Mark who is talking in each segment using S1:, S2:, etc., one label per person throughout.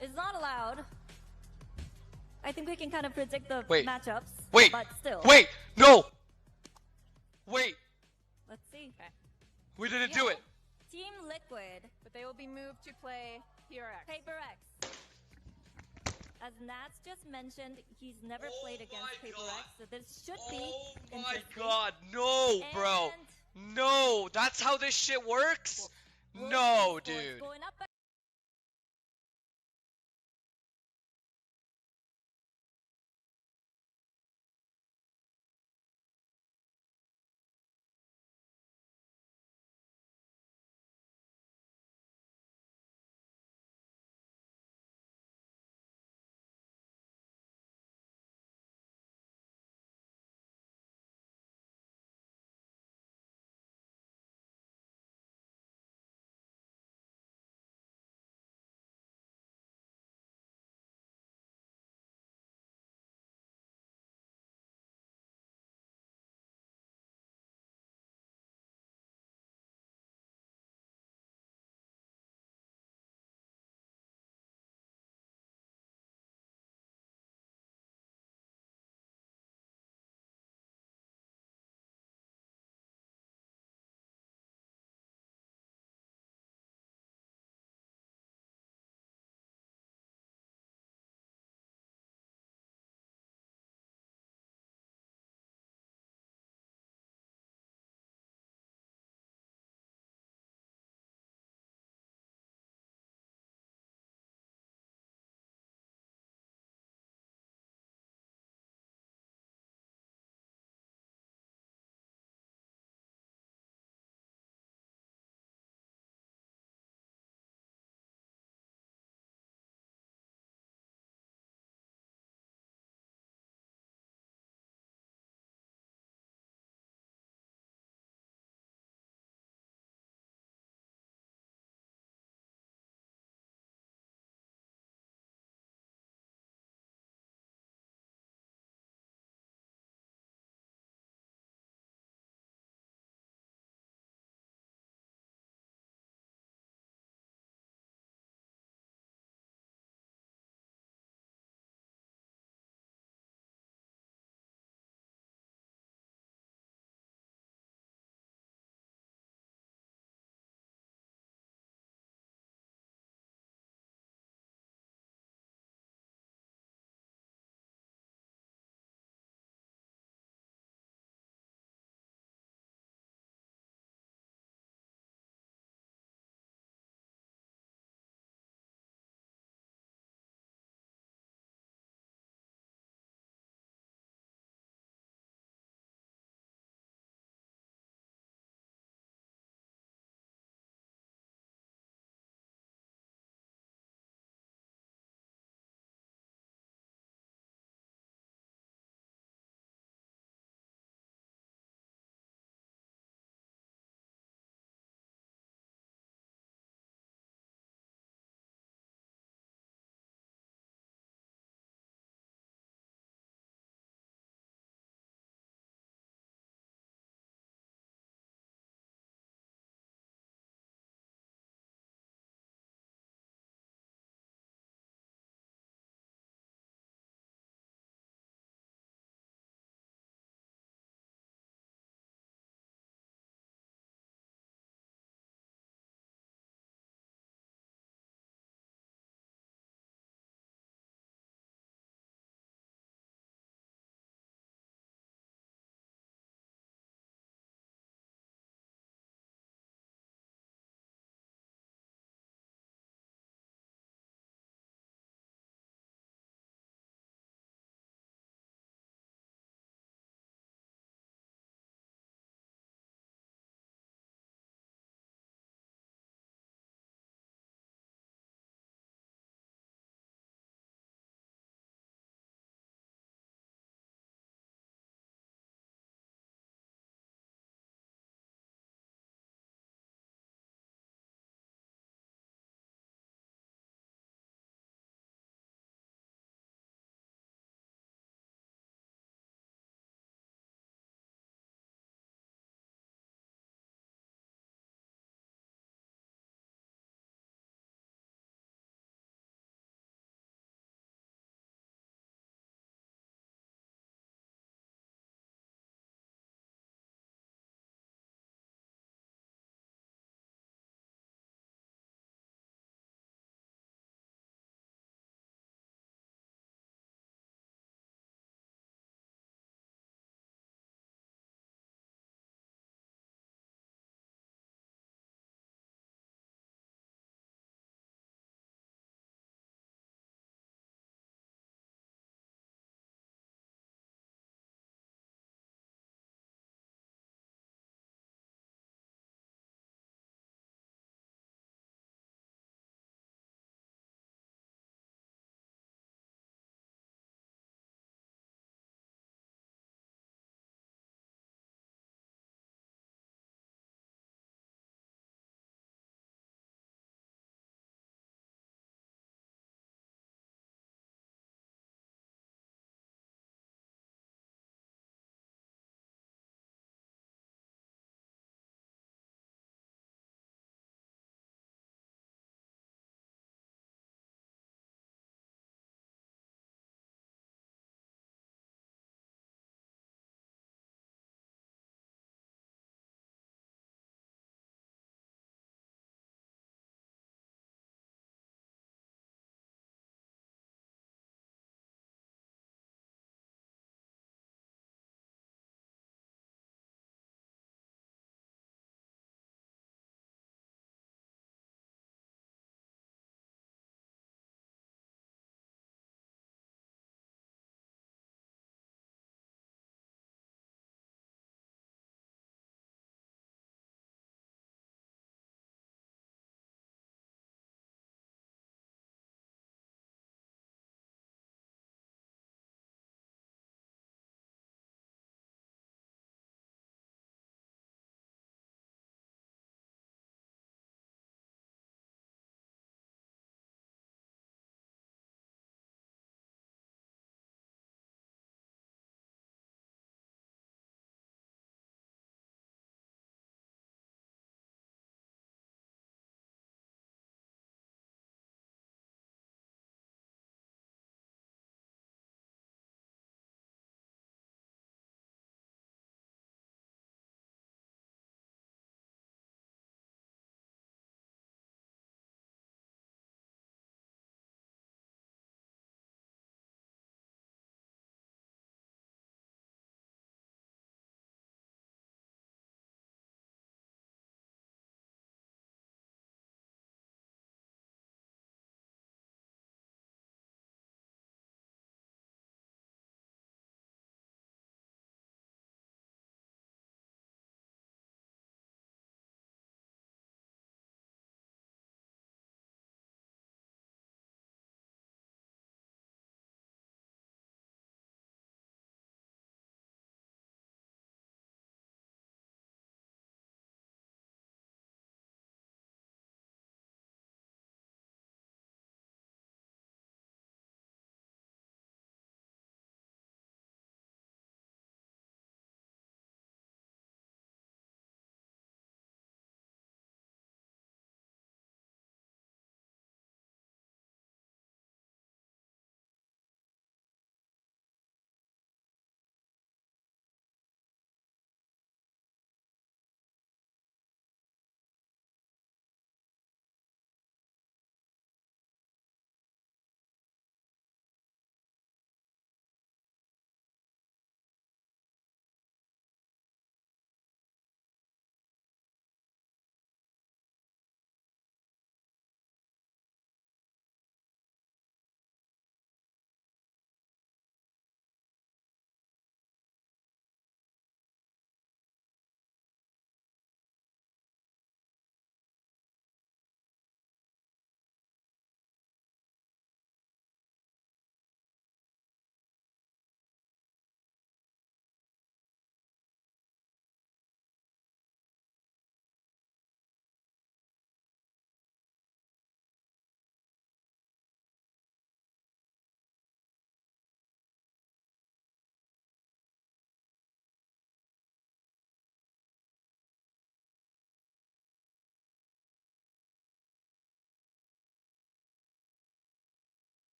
S1: Is not allowed. I think we can kind of predict the matchups.
S2: Wait.
S1: But still.
S2: Wait. No. Wait.
S1: Let's see. Okay.
S2: We didn't do it.
S1: Team Liquid.
S3: But they will be moved to play PRX.
S1: Paper X. As Nats just mentioned, he's never played against Paper X, so this should be interesting.
S2: Oh my god, no, bro. No, that's how this shit works? No, dude.
S1: Going up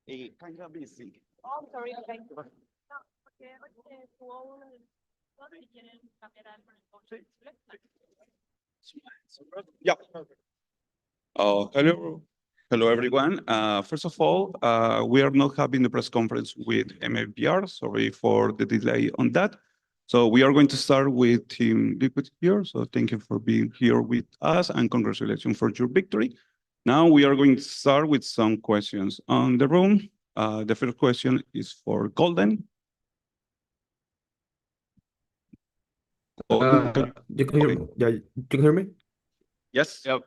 S4: Kind of busy.
S3: Oh, sorry. Okay.
S4: Yeah. Hello, everyone. First of all, we are not having the press conference with MIBR. Sorry for the delay on that. So we are going to start with Team Liquid here. So thank you for being here with us and congratulations for your victory. Now we are going to start with some questions on the room. The first question is for Golden.
S5: You can hear, yeah, you can hear me?
S4: Yes.
S2: Yep.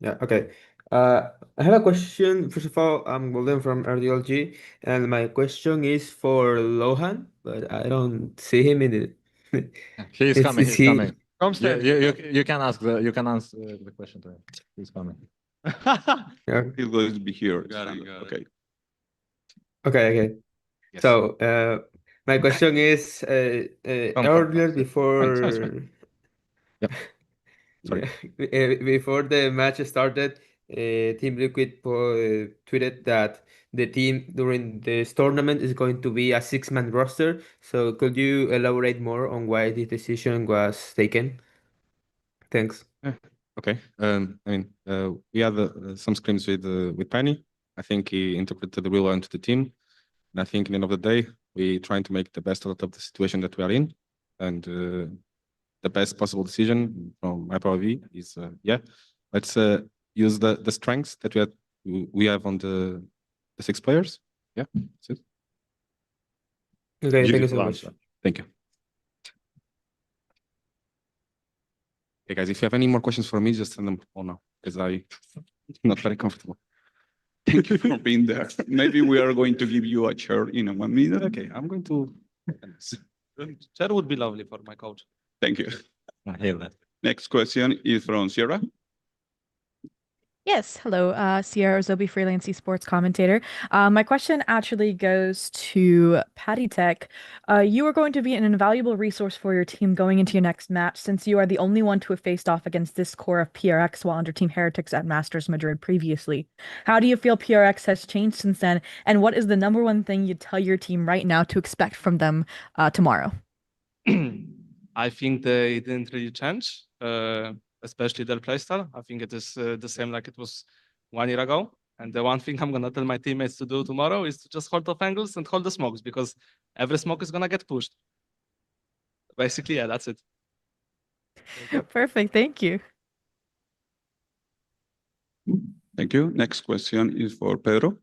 S5: Yeah, okay. I have a question. First of all, I'm Golden from RDLG, and my question is for Lohan, but I don't see him in it.
S6: He's coming. He's
S5: he-
S6: coming.
S2: Come
S6: You can ask you can answer the question to him. He's coming.
S5: Yeah.
S4: He's going to be here.
S2: Got it.
S4: Okay.
S5: Okay.
S6: Yes.
S5: So, my question is,
S6: Come,
S5: earlier
S6: Fine,
S5: before,
S6: fine. Yep. Sorry.
S5: before the match started, Team Liquid tweeted that the team during this tournament is going to be a six-man roster. So, could you elaborate more on why this decision was taken? Thanks.
S6: Okay. We had some scrims with Penny. I think he interpreted the real into the team. And I think at the end of the day, we trying to make the best out of the situation that we are in. And the best possible decision from my POV is, let's use the strengths that we have on the 6 players. Yeah, that's it.
S5: Okay, thank you so
S6: Beautiful
S5: much.
S6: answer. Thank you. Okay, guys, if you have any more questions for me, just send them all now, because I'm not very comfortable.
S4: Thank you for being there. Maybe we are going to give you a chair in 1 minute.
S6: Okay, I'm going to.
S7: Chair would be lovely for my couch.
S4: Thank you.
S6: I hear that.
S4: Next question is from Sierra.
S8: Yes, hello, Sierra Zobi, freelance esports commentator. My question actually goes to Patty Tech. You are going to be an invaluable resource for your team going into your next match, since you are the only one to have faced off against this core of PRX while under Team Heretics at Masters Madrid previously. How do you feel PRX has changed since then, and what is the #1 thing you'd tell your team right now to expect from them tomorrow?
S7: I think they didn't really change, especially their playstyle. I think it is the same like it was 1 year ago. And the one thing I'm going to tell my teammates to do tomorrow is to just hold off angles and hold the smokes, because every smoke is going to get pushed. Basically, yeah, that's it.
S8: Perfect, thank you.
S4: Thank you. Next question is for Pedro.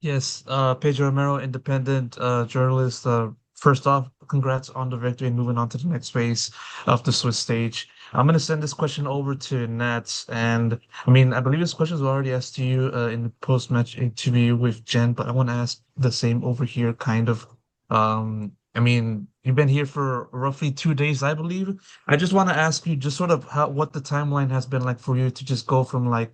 S9: Yes, Pedro Romero, independent journalist. First off, congrats on the victory and moving on to the next phase of the Swiss stage. I'm going to send this question over to Nats. And I mean, I believe this question was already asked to you in the post-match interview with Jen, but I want to ask the same over here, kind of. I mean, you've been here for roughly 2 days, I believe. I just want to ask you just sort of what the timeline has been like for you to just go from like,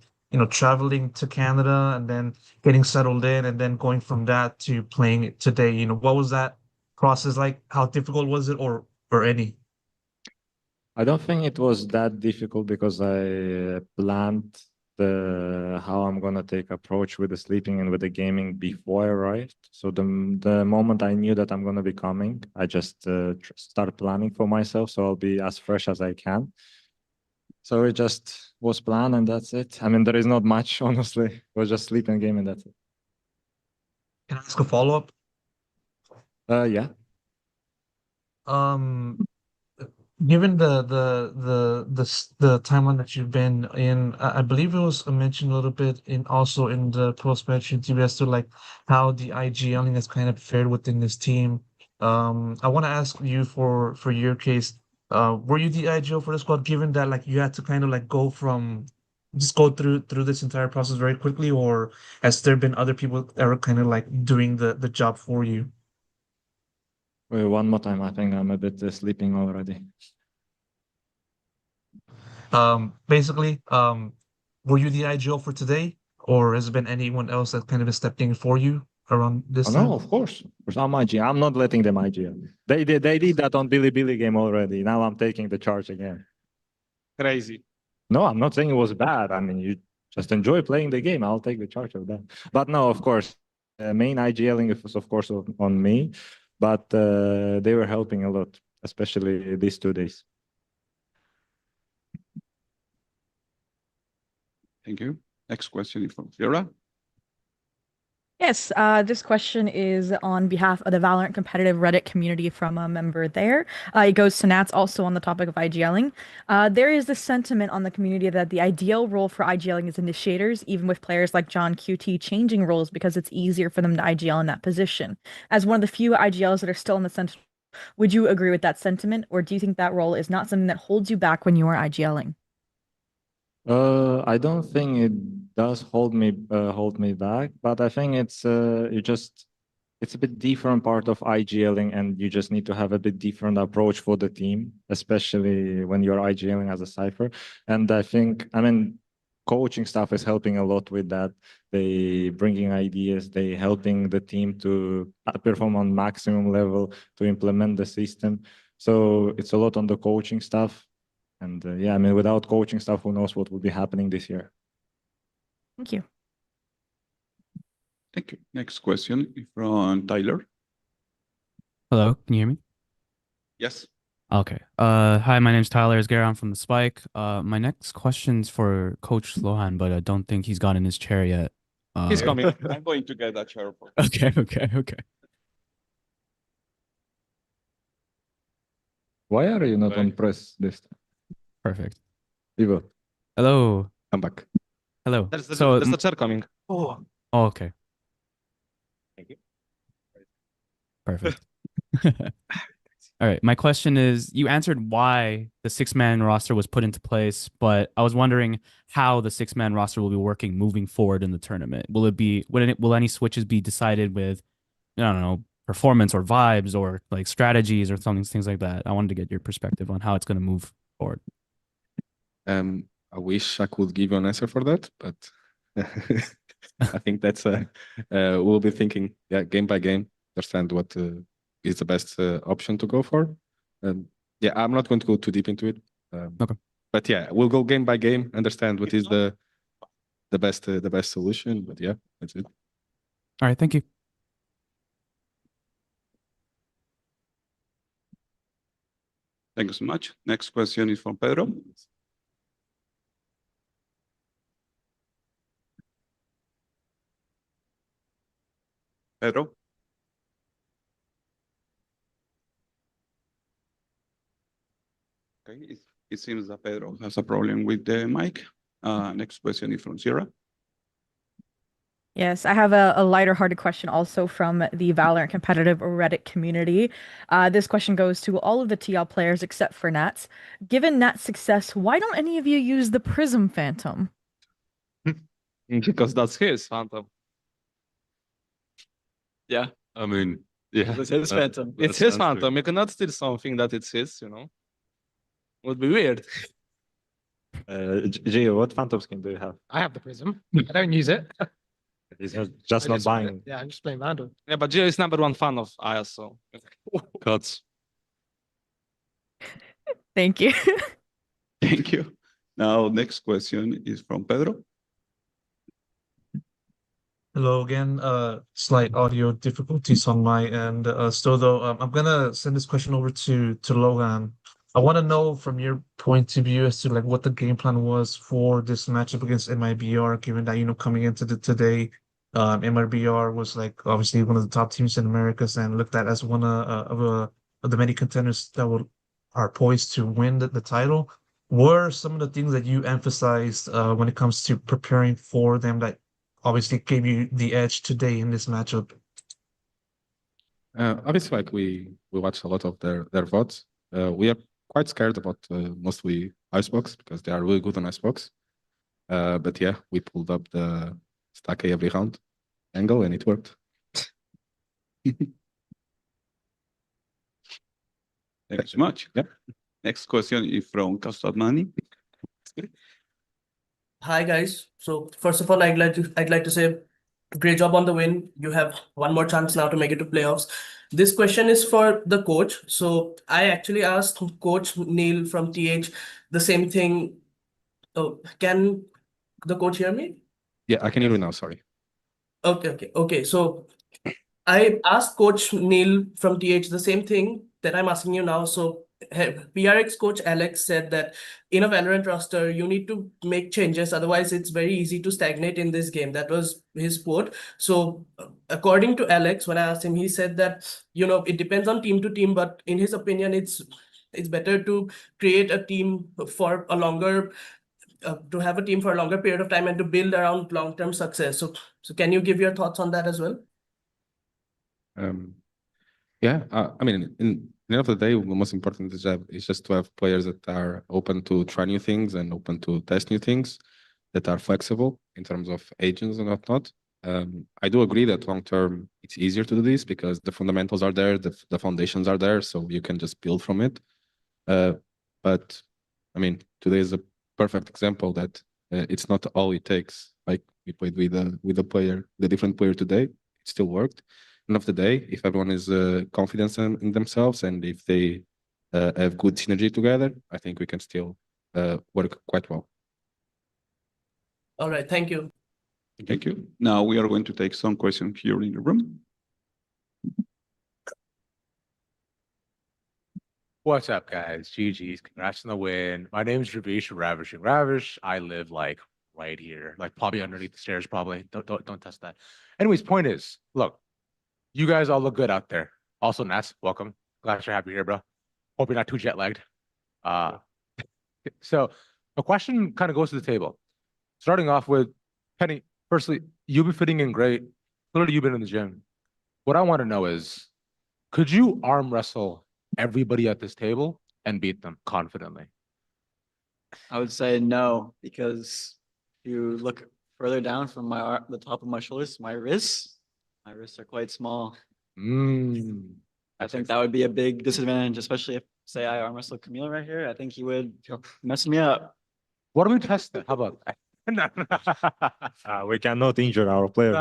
S9: traveling to Canada and then getting settled in and then going from that to playing it today. What was that process like? How difficult was it or any?
S6: I don't think it was that difficult because I planned how I'm gonna take approach with the sleeping and with the gaming before I arrived. So the moment I knew that I'm gonna be coming, I just start planning for myself, so I'll be as fresh as I can. So it just was planned and that's it. I mean, there is not much, honestly. It was just sleep and game and that's it.
S9: Can I ask a follow-up?
S6: Yeah.
S9: Given the timeline that you've been in, I believe it was mentioned a little bit also in the post-match interview as to like how the IG only has kind of fared within this team. I want to ask you for your case, were you the IGO for the squad, given that like you had to kind of like go through this entire process very quickly, or has there been other people that are kind of like doing the job for you?
S6: Wait, one more time. I think I'm a bit sleeping already.
S9: Basically, were you the IGO for today, or has there been anyone else that kind of stepped in for you around this time?
S6: No, of course. I'm IG. I'm not letting them IG. They did that on Bilibili game already. Now I'm taking the charge again.
S7: Crazy.
S6: No, I'm not saying it was bad. I mean, you just enjoy playing the game. I'll take the charge of that. But no, of course, main IGLing was of course on me, but they were helping a lot, especially these 2 days.
S4: Thank you. Next question is from Sarah.
S8: Yes, this question is on behalf of the Valorant competitive Reddit community from a member there. It goes to Nats, also on the topic of IGLing. There is this sentiment on the community that the ideal role for IGLing is initiators, even with players like John QT changing roles because it's easier for them to IGL in that position. As one of the few IGLs that are still in the center, would you agree with that sentiment, or do you think that role is not something that holds you back when you are IGLing?
S6: I don't think it does hold me back, but I think it's it's a bit different part of IGLing, and you just need to have a bit different approach for the team, especially when you're IGLing as a cipher. And I think, I mean, coaching staff is helping a lot with that. They bringing ideas, they helping the team to perform on maximum level, to implement the system. So it's a lot on the coaching staff. And yeah, I mean, without coaching staff, who knows what will be happening this year.
S8: Thank you.
S4: Thank you. Next question is from Tyler.
S10: Hello, can you hear me?
S4: Yes.
S10: Okay. Hi, my name's Tyler Isguera. I'm from the Spike. My next question's for Coach Lohan, but I don't think he's gotten his chair yet.
S2: He's coming.
S4: I'm going to get that chair for
S10: Okay.
S6: Why are you not on press this time?
S10: Perfect.
S6: Ivo,
S10: Hello.
S6: come back.
S10: Hello.
S7: There's
S10: So,
S7: the chair coming.
S10: oh, okay.
S6: Thank you.
S10: Perfect. All right. My question is, you answered why the 6-man roster was put into place, but I was wondering how the 6-man roster will be working moving forward in the tournament. Will any switches be decided with, I don't know, performance or vibes or like strategies or things like that? I wanted to get your perspective on how it's going to move forward.
S11: I wish I could give you an answer for that, but I think that's we'll be thinking, game by game, understand what is the best option to go for. Yeah, I'm not going to go too deep into it.
S10: Okay.
S11: But yeah, we'll go game by game, understand what is the best solution. But yeah, that's it.
S10: All right, thank you.
S4: Thank you so much. Next question is from Pedro. Pedro. Okay, it seems that Pedro has a problem with the mic. Next question is from Sierra.
S8: Yes, I have a lighter-hearted question also from the Valorant competitive Reddit community. This question goes to all of the TL players except for Nats. Given Nats' success, why don't any of you use the Prism Phantom?
S7: Because that's his Phantom.
S11: Yeah, I mean, yeah,
S7: It's his Phantom. It's his Phantom. You cannot steal something that it's his, you know? Would be weird.
S6: Gio, what Phantom skin do you have?
S12: I have the Prism. I don't use it.
S6: He's just not buying.
S12: Yeah, I'm just playing Vandal.
S7: Yeah, but Gio is #1 fan of IS, so.
S11: Gods.
S8: Thank you.
S4: Thank you. Now, next question is from Pedro.
S9: Hello again. Slight audio difficulties on my end. Still though, I'm gonna send this question over to Lohan. I want to know from your point of view as to like what the game plan was for this matchup against MIBR, given that coming into today, MIBR was like obviously one of the top teams in Americas and looked at as one of the many contenders that are poised to win the title. What are some of the things that you emphasized when it comes to preparing for them that obviously gave you the edge today in this matchup?
S11: Obviously, like we watched a lot of their VODs. We are quite scared about mostly Icebox because they are really good on Icebox. But yeah, we pulled up the stack A every round angle and it worked.
S4: Thank you so much.
S11: Yeah.
S4: Next question is from Custard Money.
S13: Hi guys. So first of all, I'd like to say great job on the win. You have one more chance now to make it to playoffs. This question is for the coach. So I actually asked Coach Neil from TH the same thing Oh, can the coach hear me?
S11: Yeah, I can hear you now. Sorry.
S13: Okay. So I asked Coach Neil from TH the same thing that I'm asking you now. So PRX coach Alex said that in a Valorant roster, you need to make changes. Otherwise, it's very easy to stagnate in this game. That was his quote. So according to Alex, when I asked him, he said that, it depends on team to team, but in his opinion, it's better to create a team for a longer to have a team for a longer period of time and to build around long-term success. So can you give your thoughts on that as well?
S11: Yeah, I mean, in the end of the day, the most important is just to have players that are open to try new things and open to test new things, that are flexible in terms of agents and whatnot. I do agree that long term it's easier to do this because the fundamentals are there, the foundations are there, so you can just build from it. But I mean, today is a perfect example that it's not all it takes. Like we played with the different player today, it still worked. End of the day, if everyone is confident in themselves and if they have good synergy together, I think we can still work quite well.
S13: All right, thank you.
S4: Thank you. Now we are going to take some questions here in the room.
S14: What's up, guys? GG's. Congrats on the win. My name is Ravish, Ravishing Ravish. I live like right here, like probably underneath the stairs. Probably don't test that. Anyways, point is, look, you guys all look good out there. Also, Nats, welcome. Glad you're happy here, bro. Hope you're not too jet lagged. So a question kind of goes to the table. Starting off with Penny. Firstly, you've been fitting in great. Clearly, you've been in the gym. What I want to know is, could you arm wrestle everybody at this table and beat them confidently?
S15: I would say no, because if you look further down from the top of my shoulders, my wrists are quite small. I think that would be a big disadvantage, especially if, say, I arm wrestle Camille right here. I think he would mess me up.
S14: What do we test that? How about
S6: we cannot injure our players.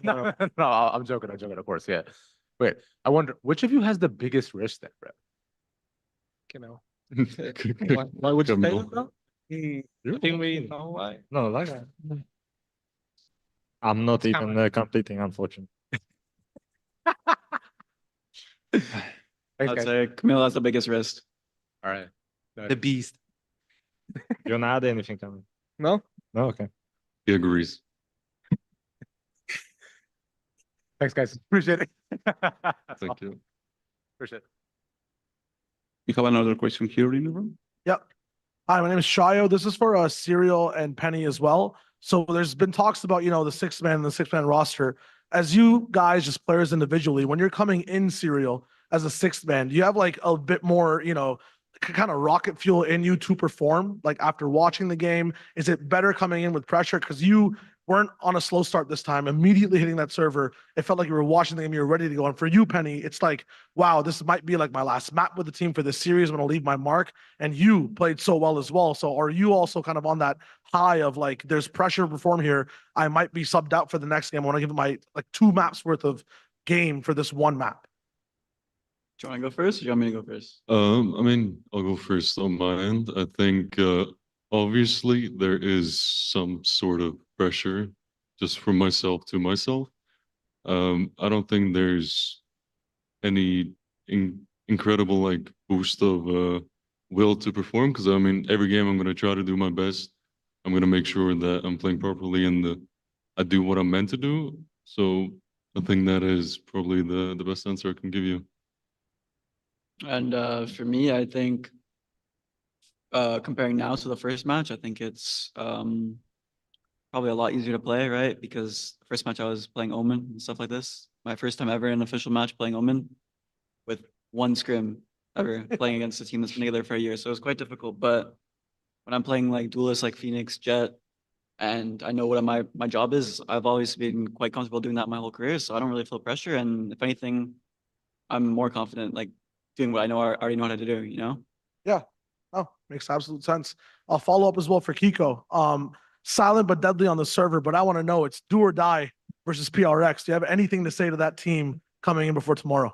S14: No, I'm joking, of course, yeah. Wait, I wonder, which of you has the biggest wrist then, bro?
S12: You know.
S14: Why would you say that, bro?
S12: I think we know why.
S6: No, like that. I'm not even completing, unfortunately.
S15: I'd say Camille has the biggest wrist.
S14: All right.
S7: The beast.
S6: You don't add anything, Camille?
S14: No?
S6: No, okay.
S11: He agrees.
S14: Thanks, guys. Appreciate it.
S11: Thank you.
S14: Appreciate it.
S4: We have another question here in the room.
S16: Yep. Hi, my name is Shayo. This is for Serial and Penny as well. So there's been talks about, the six-man roster. As you guys, as players individually, when you're coming in Serial as a sixth man, do you have like a bit more, kind of rocket fuel in you to perform? Like after watching the game, is it better coming in with pressure? Because you weren't on a slow start this time, immediately hitting that server. It felt like you were watching the game, you were ready to go. And for you, Penny, it's like, wow, this might be like my last map with the team for this series. I'm going to leave my mark. And you played so well as well. So are you also kind of on that high of like, there's pressure to perform here. I might be subbed out for the next game. I want to give it my like 2 maps worth of game for this 1 map.
S15: Do you want to go first or do you want me to go first?
S17: I mean, I'll go first on my end. I think obviously there is some sort of pressure just from myself to myself. I don't think there's any incredible like boost of will to perform, because I mean every game I'm going to try to do my best. I'm going to make sure that I'm playing properly and I do what I'm meant to do. So I think that is probably the best answer I can give you.
S15: And for me, I think comparing now to the first match, I think it's probably a lot easier to play, right? Because the first match I was playing Omen and stuff like this. My first time ever in an official match playing Omen with 1 scrim ever playing against a team that's been together for a year. So it was quite difficult. But when I'm playing like duelists like Phoenix, Jet, and I know what my job is, I've always been quite comfortable doing that my whole career. So I don't really feel pressure. And if anything, I'm more confident like doing what I already know how to do,
S16: Yeah. Oh, makes absolute sense. I'll follow up as well for Kiko. Silent but deadly on the server, but I want to know, it's do or die versus PRX. Do you have anything to say to that team coming in before tomorrow?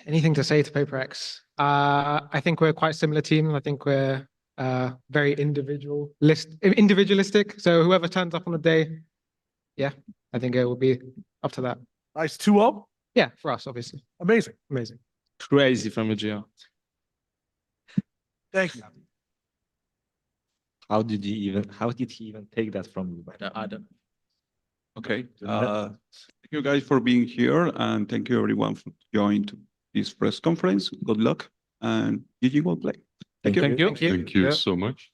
S18: anything to say to PaperX? I think we're quite a similar team. I think we're very individualistic. So whoever turns up on the day, yeah, I think it will be up to that.
S16: Nice 2-0.
S18: Yeah, for us, obviously.
S16: Amazing.
S18: Amazing.
S7: Crazy from VGL.
S16: Thank you.
S6: How did he even take that from you?
S7: I don't.
S4: Okay. Thank you guys for being here, and thank you everyone for joining to this press conference. Good luck, and GG will play. Thank you.
S7: Thank you.
S17: Thank you so much.